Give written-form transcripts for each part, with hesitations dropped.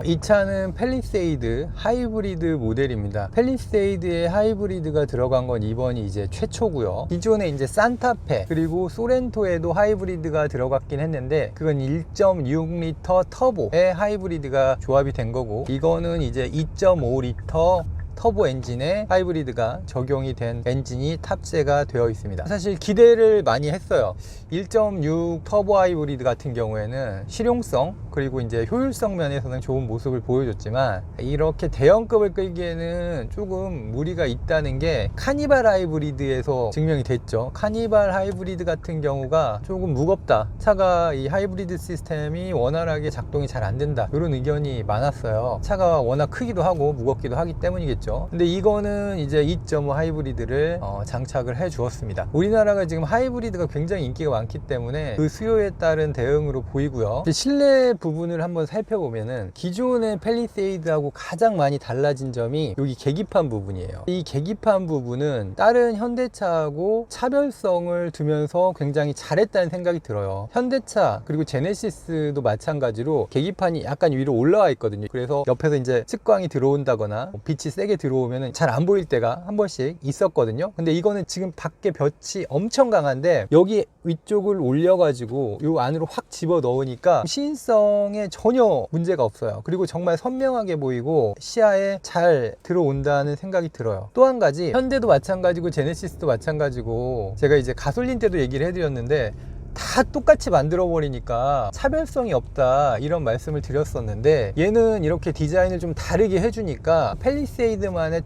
이 차는 팰리세이드 하이브리드 모델입니다. 팰리세이드에 하이브리드가 들어간 건 이번이 이제 최초고요. 기존에 이제 산타페 그리고 소렌토에도 하이브리드가 들어갔긴 했는데 그건 1.6L 터보의 하이브리드가 조합이 된 거고, 이거는 이제 2.5L 터보 엔진에 하이브리드가 적용이 된 엔진이 탑재가 되어 있습니다. 사실 기대를 많이 했어요. 1.6 터보 하이브리드 같은 경우에는 실용성 그리고 이제 효율성 면에서는 좋은 모습을 보여줬지만, 이렇게 대형급을 끌기에는 조금 무리가 있다는 게 카니발 하이브리드에서 증명이 됐죠. 카니발 하이브리드 같은 경우가 조금 무겁다, 차가 이 하이브리드 시스템이 원활하게 작동이 잘 안 된다, 이런 의견이 많았어요. 차가 워낙 크기도 하고 무겁기도 하기 때문이겠죠. 근데 이거는 이제 2.5 하이브리드를 장착을 해 주었습니다. 우리나라가 지금 하이브리드가 굉장히 인기가 많기 때문에 그 수요에 따른 대응으로 보이고요. 실내 부분을 한번 살펴보면은 기존의 팰리세이드하고 가장 많이 달라진 점이 여기 계기판 부분이에요. 이 계기판 부분은 다른 현대차하고 차별성을 두면서 굉장히 잘했다는 생각이 들어요. 현대차 그리고 제네시스도 마찬가지로 계기판이 약간 위로 올라와 있거든요. 그래서 옆에서 이제 측광이 들어온다거나 빛이 세게 들어오면 잘 안 보일 때가 한 번씩 있었거든요. 근데 이거는 지금 밖에 볕이 엄청 강한데 여기 위쪽을 올려가지고 이 안으로 확 집어 넣으니까 시인성에 전혀 문제가 없어요. 그리고 정말 선명하게 보이고 시야에 잘 들어온다는 생각이 들어요. 또 한 가지, 현대도 마찬가지고 제네시스도 마찬가지고, 제가 이제 가솔린 때도 얘기를 해드렸는데 다 똑같이 만들어 버리니까 차별성이 없다, 이런 말씀을 드렸었는데, 얘는 이렇게 디자인을 좀 다르게 해주니까 팰리세이드만의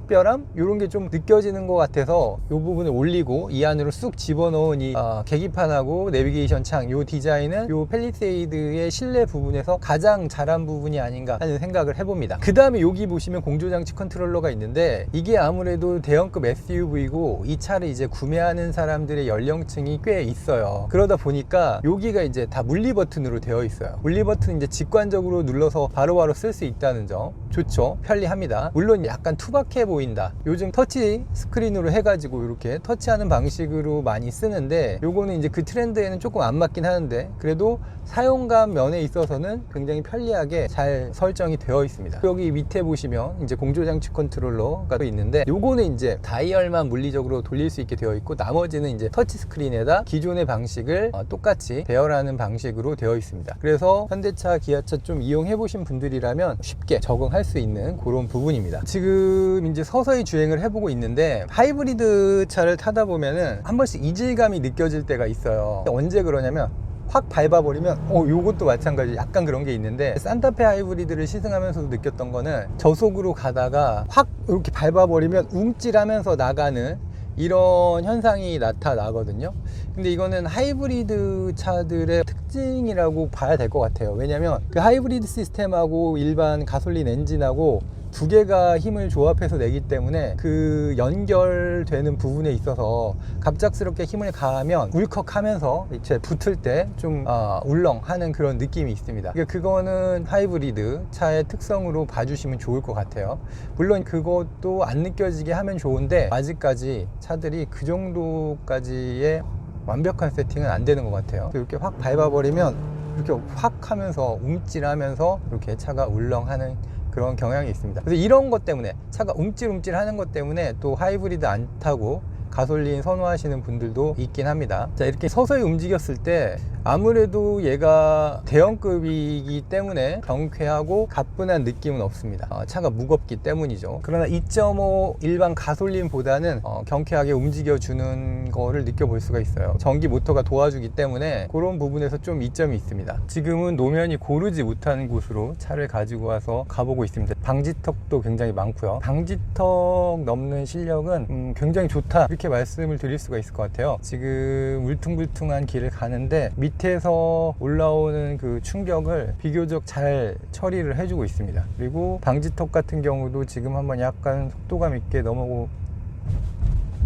특별함? 이런 게 좀 느껴지는 것 같아서 이 부분을 올리고 이 안으로 쑥 집어넣은 이 계기판하고 내비게이션 창, 이 디자인은 이 팰리세이드의 실내 부분에서 가장 잘한 부분이 아닌가 하는 생각을 해봅니다. 그 다음에 여기 보시면 공조장치 컨트롤러가 있는데, 이게 아무래도 대형급 SUV고 이 차를 이제 구매하는 사람들의 연령층이 꽤 있어요. 그러다 보니까 여기가 이제 다 물리 버튼으로 되어 있어요. 물리 버튼 이제 직관적으로 눌러서 바로바로 쓸 수 있다는 점 좋죠. 편리합니다. 물론 약간 투박해 보인다. 요즘 터치 스크린으로 해가지고 이렇게 터치하는 방식으로 많이 쓰는데, 요거는 이제 그 트렌드에는 조금 안 맞긴 하는데 그래도 사용감 면에 있어서는 굉장히 편리하게 잘 설정이 되어 있습니다. 여기 밑에 보시면 이제 공조장치 컨트롤러가 또 있는데, 요거는 이제 다이얼만 물리적으로 돌릴 수 있게 되어 있고 나머지는 이제 터치 스크린에다 기존의 방식을 똑같이 배열하는 방식으로 되어 있습니다. 그래서 현대차, 기아차 좀 이용해 보신 분들이라면 쉽게 적응할 수 있는 그런 부분입니다. 지금 이제 서서히 주행을 해보고 있는데, 하이브리드 차를 타다 보면은 한 번씩 이질감이 느껴질 때가 있어요. 언제 그러냐면 확 밟아버리면 요것도 마찬가지 약간 그런 게 있는데, 산타페 하이브리드를 시승하면서도 느꼈던 거는 저속으로 가다가 확 이렇게 밟아버리면 움찔하면서 나가는 이런 현상이 나타나거든요. 근데 이거는 하이브리드 차들의 특징이라고 봐야 될 것 같아요. 왜냐면 그 하이브리드 시스템하고 일반 가솔린 엔진하고 두 개가 힘을 조합해서 내기 때문에 그 연결되는 부분에 있어서 갑작스럽게 힘을 가하면 울컥하면서 이제 붙을 때 좀 울렁하는 그런 느낌이 있습니다. 그거는 하이브리드 차의 특성으로 봐주시면 좋을 것 같아요. 물론 그것도 안 느껴지게 하면 좋은데 아직까지 차들이 그 정도까지의 완벽한 세팅은 안 되는 것 같아요. 이렇게 확 밟아버리면 이렇게 확 하면서 움찔하면서 이렇게 차가 울렁하는 그런 경향이 있습니다. 그래서 이런 것 때문에, 차가 움찔움찔 하는 것 때문에 또 하이브리드 안 타고 가솔린 선호하시는 분들도 있긴 합니다. 자, 이렇게 서서히 움직였을 때 아무래도 얘가 대형급이기 때문에 경쾌하고 가뿐한 느낌은 없습니다. 차가 무겁기 때문이죠. 그러나 2.5 일반 가솔린보다는 경쾌하게 움직여주는 거를 느껴볼 수가 있어요. 전기 모터가 도와주기 때문에 그런 부분에서 좀 이점이 있습니다. 지금은 노면이 고르지 못하는 곳으로 차를 가지고 와서 가보고 있습니다. 방지턱도 굉장히 많고요. 방지턱 넘는 실력은 굉장히 좋다, 이렇게 말씀을 드릴 수가 있을 것 같아요. 지금 울퉁불퉁한 길을 가는데 밑에서 올라오는 그 충격을 비교적 잘 처리를 해주고 있습니다. 그리고 방지턱 같은 경우도 지금 한번 약간 속도감 있게 넘어고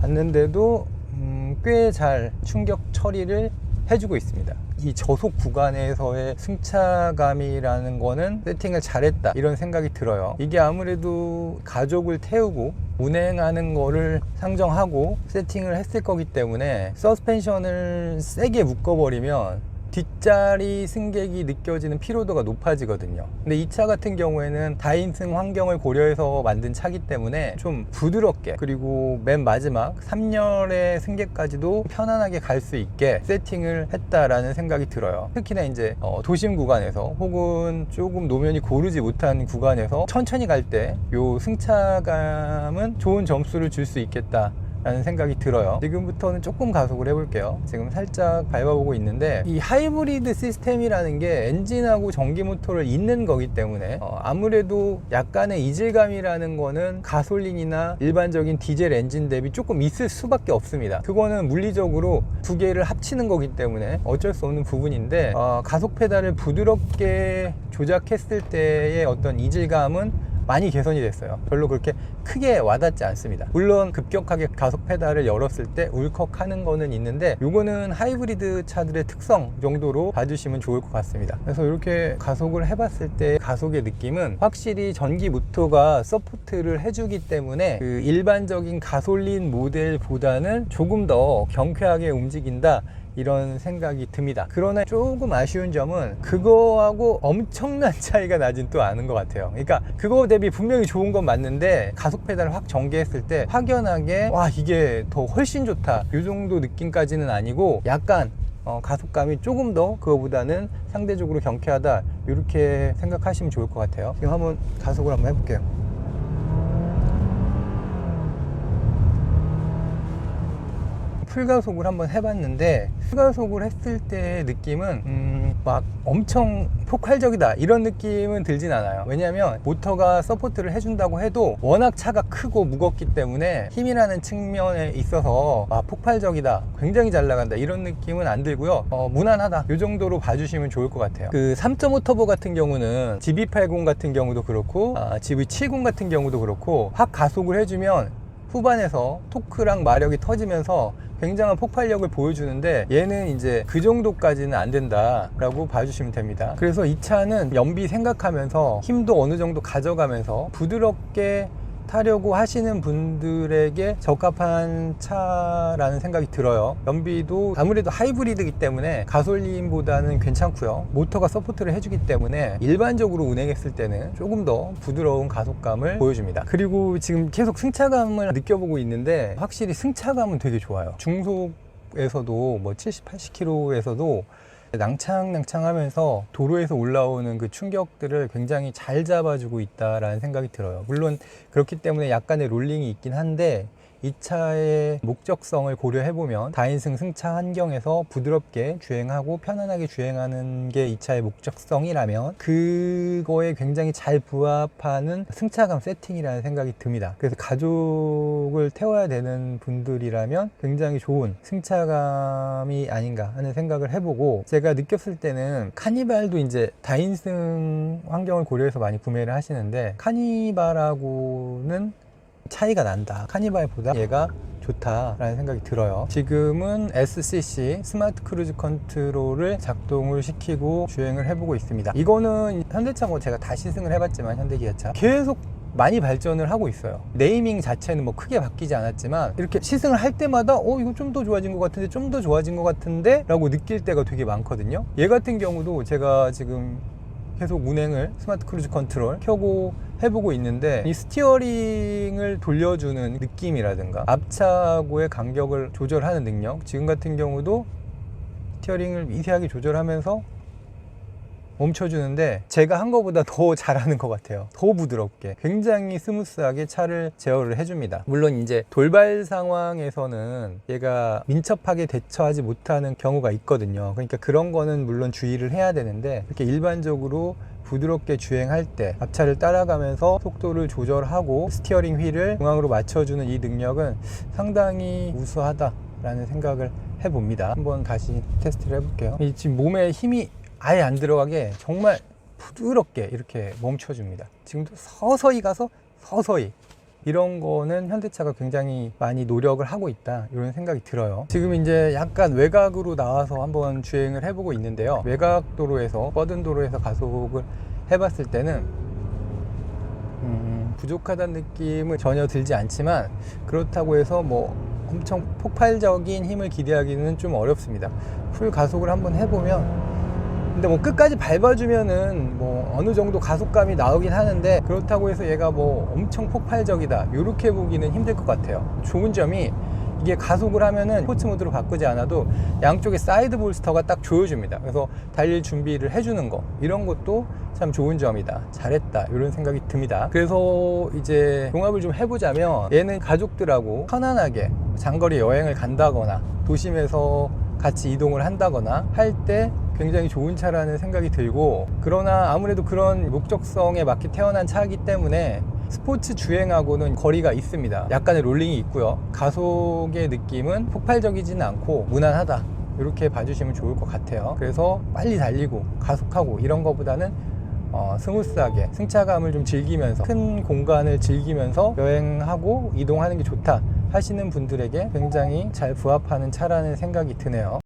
왔는데도 꽤 잘 충격 처리를 해주고 있습니다. 이 저속 구간에서의 승차감이라는 거는 세팅을 잘했다, 이런 생각이 들어요. 이게 아무래도 가족을 태우고 운행하는 거를 상정하고 세팅을 했을 거기 때문에 서스펜션을 세게 묶어버리면 뒷자리 승객이 느껴지는 피로도가 높아지거든요. 근데 이 차 같은 경우에는 다인승 환경을 고려해서 만든 차기 때문에 좀 부드럽게, 그리고 맨 마지막 3열의 승객까지도 편안하게 갈 수 있게 세팅을 했다라는 생각이 들어요. 특히나 이제 도심 구간에서 혹은 조금 노면이 고르지 못한 구간에서 천천히 갈 때 요 승차감은 좋은 점수를 줄 수 있겠다 라는 생각이 들어요. 지금부터는 조금 가속을 해볼게요. 지금 살짝 밟아보고 있는데, 이 하이브리드 시스템이라는 게 엔진하고 전기 모터를 잇는 거기 때문에 아무래도 약간의 이질감이라는 거는 가솔린이나 일반적인 디젤 엔진 대비 조금 있을 수밖에 없습니다. 그거는 물리적으로 두 개를 합치는 거기 때문에 어쩔 수 없는 부분인데, 가속 페달을 부드럽게 조작했을 때의 어떤 이질감은 많이 개선이 됐어요. 별로 그렇게 크게 와닿지 않습니다. 물론 급격하게 가속 페달을 열었을 때 울컥하는 거는 있는데, 요거는 하이브리드 차들의 특성 정도로 봐주시면 좋을 것 같습니다. 그래서 이렇게 가속을 해봤을 때 가속의 느낌은 확실히 전기 모터가 서포트를 해주기 때문에 그 일반적인 가솔린 모델보다는 조금 더 경쾌하게 움직인다, 이런 생각이 듭니다. 그러나 조금 아쉬운 점은 그거하고 엄청난 차이가 나진 또 않은 것 같아요. 그러니까 그거 대비 분명히 좋은 건 맞는데, 가속 페달을 확 전개했을 때 확연하게 와, 이게 더 훨씬 좋다, 이 정도 느낌까지는 아니고, 약간 가속감이 조금 더 그거보다는 상대적으로 경쾌하다, 이렇게 생각하시면 좋을 것 같아요. 지금 한번 가속을 한번 해볼게요. 풀가속을 한번 해봤는데, 풀가속을 했을 때의 느낌은 막 엄청 폭발적이다 이런 느낌은 들진 않아요. 왜냐면 모터가 서포트를 해준다고 해도 워낙 차가 크고 무겁기 때문에 힘이라는 측면에 있어서 폭발적이다, 굉장히 잘 나간다, 이런 느낌은 안 들고요. 무난하다, 이 정도로 봐주시면 좋을 것 같아요. 그 3.5 터보 같은 경우는 GB80 같은 경우도 그렇고 GV70 같은 경우도 그렇고, 확 가속을 해주면 후반에서 토크랑 마력이 터지면서 굉장한 폭발력을 보여주는데, 얘는 이제 그 정도까지는 안 된다 라고 봐주시면 됩니다. 그래서 이 차는 연비 생각하면서 힘도 어느 정도 가져가면서 부드럽게 타려고 하시는 분들에게 적합한 차라는 생각이 들어요. 연비도 아무래도 하이브리드이기 때문에 가솔린보다는 괜찮고요. 모터가 서포트를 해주기 때문에 일반적으로 운행했을 때는 조금 더 부드러운 가속감을 보여줍니다. 그리고 지금 계속 승차감을 느껴보고 있는데, 확실히 승차감은 되게 좋아요. 중속에서도 뭐 70, 80km에서도 낭창낭창하면서 도로에서 올라오는 그 충격들을 굉장히 잘 잡아주고 있다라는 생각이 들어요. 물론 그렇기 때문에 약간의 롤링이 있긴 한데, 이 차의 목적성을 고려해보면 다인승 승차 환경에서 부드럽게 주행하고 편안하게 주행하는 게 이 차의 목적성이라면 그거에 굉장히 잘 부합하는 승차감 세팅이라는 생각이 듭니다. 그래서 가족을 태워야 되는 분들이라면 굉장히 좋은 승차감이 아닌가 하는 생각을 해보고, 제가 느꼈을 때는 카니발도 이제 다인승 환경을 고려해서 많이 구매를 하시는데, 카니발하고는 차이가 난다, 카니발보다 얘가 좋다라는 생각이 들어요. 지금은 SCC 스마트 크루즈 컨트롤을 작동을 시키고 주행을 해보고 있습니다. 이거는 현대차고 제가 다 시승을 해봤지만 현대기아차 계속 많이 발전을 하고 있어요. 네이밍 자체는 뭐 크게 바뀌지 않았지만, 이렇게 시승을 할 때마다 이거 좀 더 좋아진 것 같은데, 좀 더 좋아진 것 같은데 라고 느낄 때가 되게 많거든요. 얘 같은 경우도 제가 지금 계속 운행을 스마트 크루즈 컨트롤 켜고 해보고 있는데, 이 스티어링을 돌려주는 느낌이라든가 앞차하고의 간격을 조절하는 능력, 지금 같은 경우도 스티어링을 미세하게 조절하면서 멈춰주는데 제가 한 것보다 더 잘하는 것 같아요. 더 부드럽게 굉장히 스무스하게 차를 제어를 해줍니다. 물론 이제 돌발 상황에서는 얘가 민첩하게 대처하지 못하는 경우가 있거든요. 그러니까 그런 거는 물론 주의를 해야 되는데, 이렇게 일반적으로 부드럽게 주행할 때 앞차를 따라가면서 속도를 조절하고 스티어링 휠을 중앙으로 맞춰주는 이 능력은 상당히 우수하다라는 생각을 해봅니다. 한번 다시 테스트를 해볼게요. 지금 몸에 힘이 아예 안 들어가게 정말 부드럽게 이렇게 멈춰줍니다. 지금도 서서히 가서 서서히, 이런 거는 현대차가 굉장히 많이 노력을 하고 있다, 이런 생각이 들어요. 지금 이제 약간 외곽으로 나와서 한번 주행을 해보고 있는데요. 외곽 도로에서, 뻗은 도로에서 가속을 해봤을 때는 부족하다는 느낌은 전혀 들지 않지만, 그렇다고 해서 뭐 엄청 폭발적인 힘을 기대하기는 좀 어렵습니다. 풀 가속을 한번 해보면, 근데 뭐 끝까지 밟아주면은 뭐 어느 정도 가속감이 나오긴 하는데, 그렇다고 해서 얘가 뭐 엄청 폭발적이다 이렇게 보기는 힘들 것 같아요. 좋은 점이 이게 가속을 하면은 스포츠 모드로 바꾸지 않아도 양쪽에 사이드 볼스터가 딱 조여줍니다. 그래서 달릴 준비를 해주는 거, 이런 것도 참 좋은 점이다, 잘했다, 이런 생각이 듭니다. 그래서 이제 종합을 좀 해보자면, 얘는 가족들하고 편안하게 장거리 여행을 간다거나 도심에서 같이 이동을 한다거나 할 때 굉장히 좋은 차라는 생각이 들고, 그러나 아무래도 그런 목적성에 맞게 태어난 차이기 때문에 스포츠 주행하고는 거리가 있습니다. 약간의 롤링이 있고요. 가속의 느낌은 폭발적이지는 않고 무난하다, 이렇게 봐주시면 좋을 것 같아요. 그래서 빨리 달리고 가속하고 이런 거보다는 스무스하게 승차감을 좀 즐기면서, 큰 공간을 즐기면서 여행하고 이동하는 게 좋다 하시는 분들에게 굉장히 잘 부합하는 차라는 생각이 드네요.